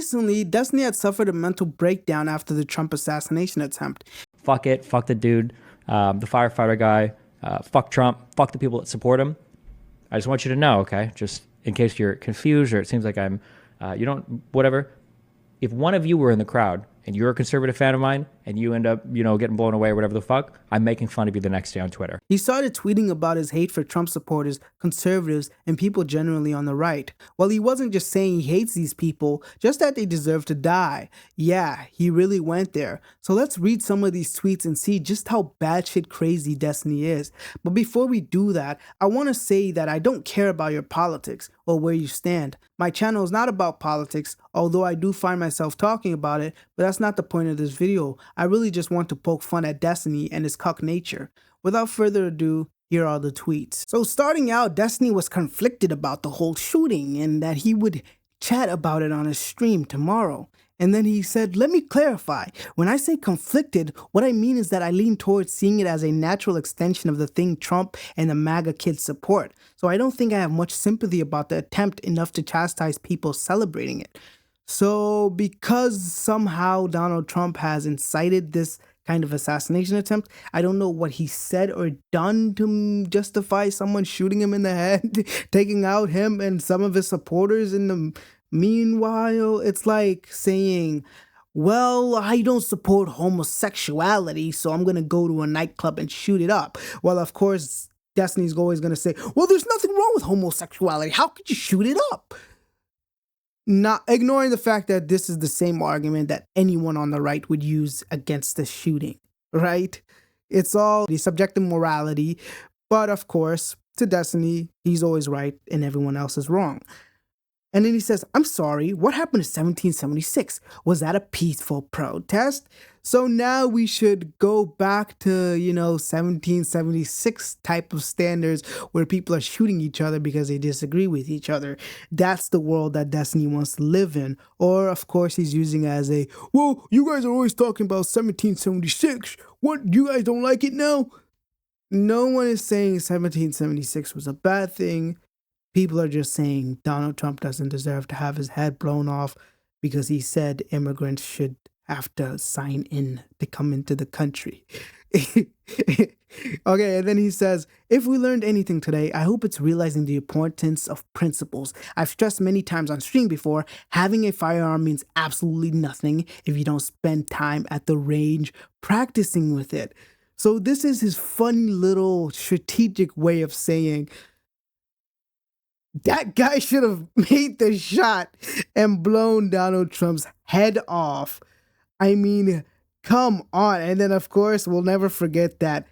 recently, Destiny had suffered a mental breakdown after the Trump assassination attempt. Fuck it. Fuck the dude, the firefighter guy. Fuck Trump. Fuck the people that support him. I just want you to know, okay? Just in case you're confused or it seems like I'm, whatever. If one of you were in the crowd and you're a conservative fan of mine and you end up, getting blown away or whatever the fuck, I'm making fun of you the next day on Twitter. He started tweeting about his hate for Trump supporters, conservatives, and people generally on the right. Well, he wasn't just saying he hates these people, just that they deserve to die. Yeah, he really went there. So let's read some of these tweets and see just how batshit crazy Destiny is. But before we do that, I want to say that I don't care about your politics or where you stand. My channel is not about politics, although I do find myself talking about it, but that's not the point of this video. I really just want to poke fun at Destiny and his cuck nature. Without further ado, here are the tweets. So starting out, Destiny was conflicted about the whole shooting and that he would chat about it on his stream tomorrow. And then he said, let me clarify. When I say conflicted, what I mean is that I lean towards seeing it as a natural extension of the thing Trump and the MAGA kids support. So I don't think I have much sympathy about the attempt enough to chastise people celebrating it. So because somehow Donald Trump has incited this kind of assassination attempt, I don't know what he said or done to justify someone shooting him in the head, taking out him and some of his supporters in the meanwhile. It's like saying, well, I don't support homosexuality, so I'm going to go to a nightclub and shoot it up. Well, of course, Destiny's always going to say, well, there's nothing wrong with homosexuality. How could you shoot it up? Not ignoring the fact that this is the same argument that anyone on the right would use against the shooting, right? It's all the subjective morality, but of course, to Destiny, he's always right and everyone else is wrong. And then he says, I'm sorry, what happened in 1776? Was that a peaceful protest? So now we should go back to, 1776 type of standards where people are shooting each other because they disagree with each other. That's the world that Destiny wants to live in. Or, of course, he's using it as well, you guys are always talking about 1776. What, you guys don't like it now? No one is saying 1776 was a bad thing. People are just saying Donald Trump doesn't deserve to have his head blown off because he said immigrants should have to sign in to come into the country. Okay, and then he says, if we learned anything today, I hope it's realizing the importance of principles. I've stressed many times on stream before, having a firearm means absolutely nothing if you don't spend time at the range practicing with it. So this is his funny little strategic way of saying, that guy should have made the shot and blown Donald Trump's head off. I mean, come on. And then, of course, we'll never forget that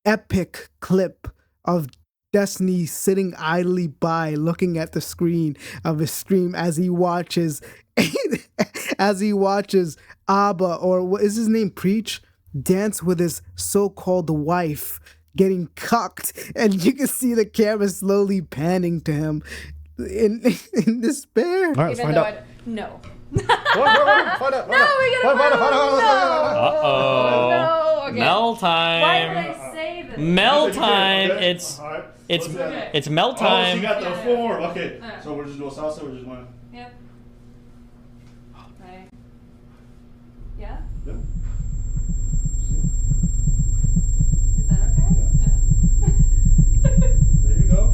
epic clip of Destiny sitting idly by looking at the screen of his stream as he watches Abba, or what is his name, Preach, dance with his so-called wife, getting cucked, and you can see the camera slowly panning to him in despair. All right, Even find though out. No. Uh-oh. No, okay. Mel time. Why did I say this? Mel time. It's Mel Oh, time. she got the form. Okay, so we're just doing salsa. We're just going. Yep. Right. Yeah. Yeah. Is that okay? Yeah. There you go.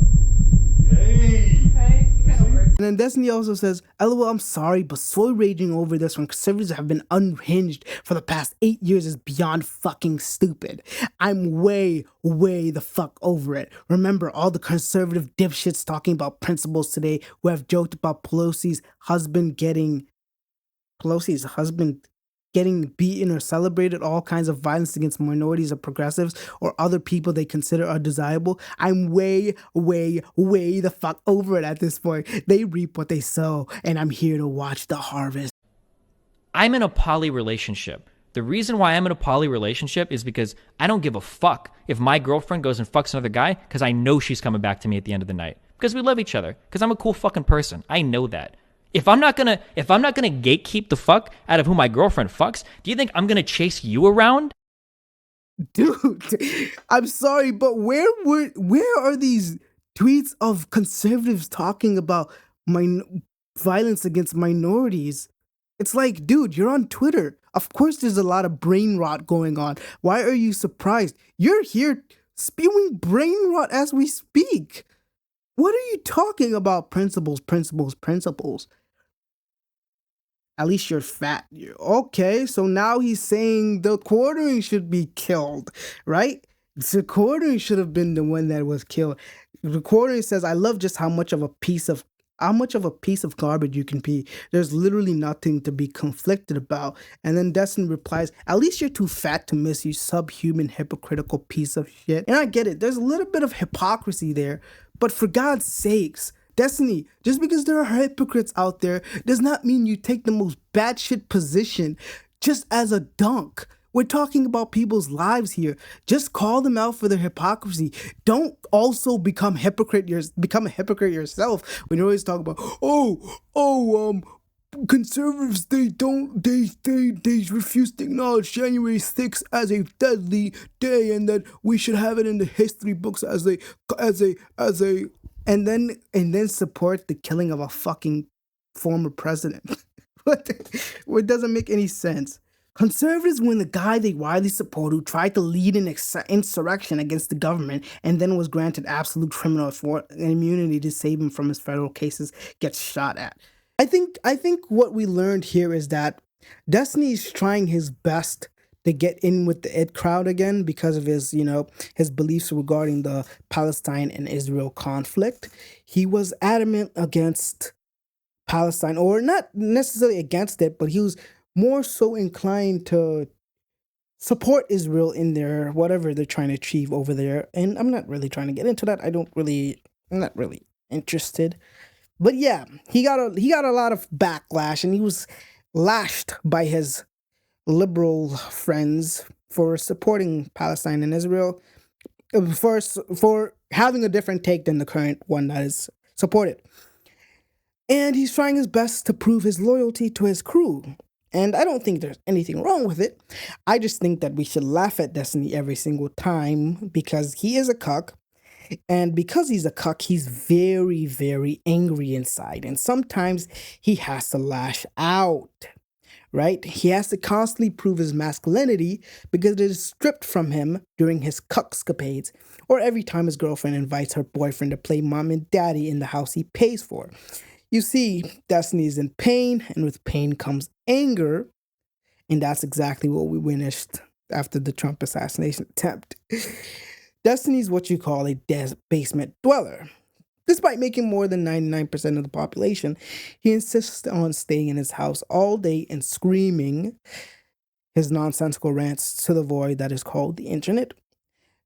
Hey. Right. It kind of works. And then Destiny also says, LOL, I'm sorry, but soy raging over this when conservatives have been unhinged for the past 8 years is beyond fucking stupid. I'm way the fuck over it. Remember all the conservative dipshits talking about principles today who have joked about Pelosi's husband getting beaten or celebrated all kinds of violence against minorities or progressives or other people they consider undesirable. I'm way the fuck over it at this point. They reap what they sow, and I'm here to watch the harvest. I'm in a poly relationship. The reason why I'm in a poly relationship is because I don't give a fuck if my girlfriend goes and fucks another guy because I know she's coming back to me at the end of the night. Because we love each other. Because I'm a cool fucking person. I know that. If I'm not gonna gatekeep the fuck out of who my girlfriend fucks, do you think I'm gonna chase you around? Dude, I'm sorry, but where are these tweets of conservatives talking about violence against minorities? It's like, dude, you're on Twitter. Of course, there's a lot of brain rot going on. Why are you surprised? You're here spewing brain rot as we speak. What are you talking about? Principles, principles, principles. At least you're fat. Okay, so now he's saying the quartering should be killed, right? The quartering should have been the one that was killed. The quartering says, "I love just how much of a piece of garbage you can be. There's literally nothing to be conflicted about." And then Destiny replies, "At least you're too fat to miss, you subhuman, hypocritical piece of shit." And I get it. There's a little bit of hypocrisy there, but for God's sakes, Destiny, just because there are hypocrites out there does not mean you take the most batshit position just as a dunk. We're talking about people's lives here. Just call them out for their hypocrisy. Don't also become a hypocrite yourself when you always talk about, conservatives, they refuse to acknowledge January 6th as a deadly day and that we should have it in the history books as a and then support the killing of a fucking former president. What doesn't make any sense. Conservatives were the guy they widely support who tried to lead an insurrection against the government and then was granted absolute criminal immunity to save him from his federal cases gets shot at. I think what we learned here is that Destiny is trying his best to get in with the it crowd again because of his, his beliefs regarding the Palestine and Israel conflict. He was adamant against Palestine, or not necessarily against it, but he was more so inclined to support Israel in their whatever they're trying to achieve over there. And I'm not really trying to get into that. I'm not really interested. But yeah, he got a lot of backlash, and he was lashed by his liberal friends for supporting Palestine and Israel, for having a different take than the current one that is supported. And he's trying his best to prove his loyalty to his crew. And I don't think there's anything wrong with it. I just think that we should laugh at Destiny every single time because he is a cuck. And because he's a cuck, he's very, very angry inside. And sometimes he has to lash out, right? He has to constantly prove his masculinity because it is stripped from him during his cuckscapades or every time his girlfriend invites her boyfriend to play mom and daddy in the house he pays for. You see, Destiny is in pain, and with pain comes anger, and that's exactly what we witnessed after the Trump assassination attempt. Destiny's what you call a basement dweller. Despite making more than 99% of the population, he insists on staying in his house all day and screaming his nonsensical rants to the void that is called the internet.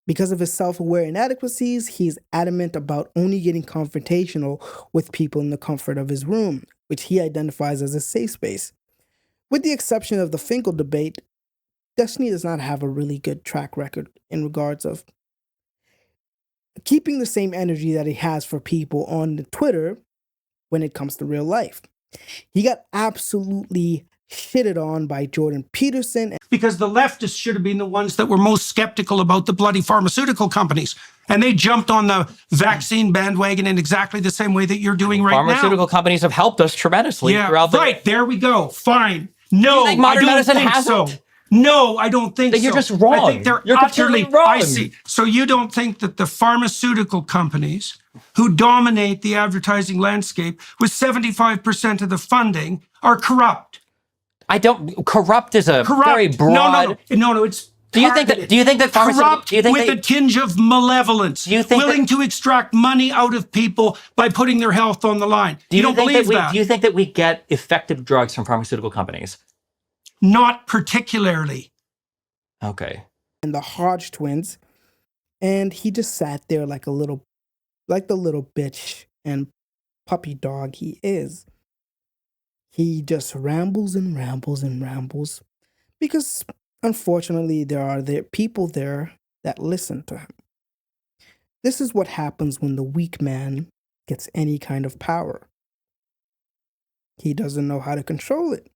Because of his self-aware inadequacies, he's adamant about only getting confrontational with people in the comfort of his room, which he identifies as a safe space. With the exception of the Finkel debate, Destiny does not have a really good track record in regards of keeping the same energy that he has for people on Twitter when it comes to real life. He got absolutely shitted on by Jordan Peterson. Because the leftists should have been the ones that were most skeptical about the bloody pharmaceutical companies. And they jumped on the vaccine bandwagon in exactly the same way that you're doing right now. Pharmaceutical companies have helped us tremendously throughout the... Right, there we go. Fine. No, think modern I don't medicine think so. hasn't? No, I don't think so. You're just wrong. I think they're You're utterly completely wrong. I see. So you don't think that the pharmaceutical companies who dominate the advertising landscape with 75% of the funding are corrupt? I don't. Corrupt is a Corrupt. very broad. No. It's. Do you think that corrupt with a tinge of malevolence? Do you think willing to extract money out of people by putting their health on the line? You don't believe that? Do you think that we get effective drugs from pharmaceutical companies? Not particularly. Okay. And the Hodge twins, and he just sat there like the little bitch and puppy dog he is. He just rambles and rambles and rambles because, unfortunately, there are people there that listen to him. This is what happens when the weak man gets any kind of power. He doesn't know how to control it.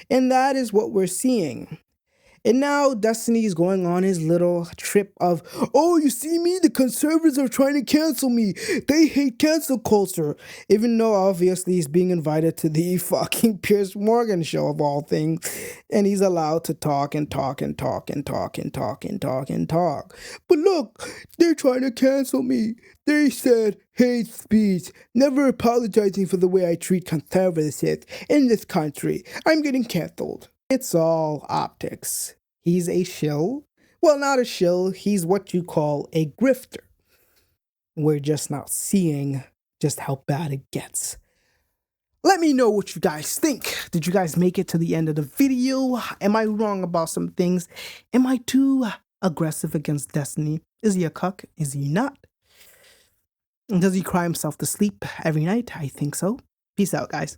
And that is what we're seeing. And now Destiny is going on his little trip of, oh, you see me? The conservatives are trying to cancel me. They hate cancel culture. Even though obviously he's being invited to the fucking Piers Morgan show of all things. And he's allowed to talk and talk and talk and talk and talk and talk and talk. But look, they're trying to cancel me. They said hate speech, never apologizing for the way I treat conservatives in this country. I'm getting canceled. It's all optics. He's a shill. Well, not a shill. He's what you call a grifter. We're just not seeing just how bad it gets. Let me know what you guys think. Did you guys make it to the end of the video? Am I wrong about some things? Am I too aggressive against Destiny? Is he a cuck? Is he not? Does he cry himself to sleep every night? I think so. Peace out, guys.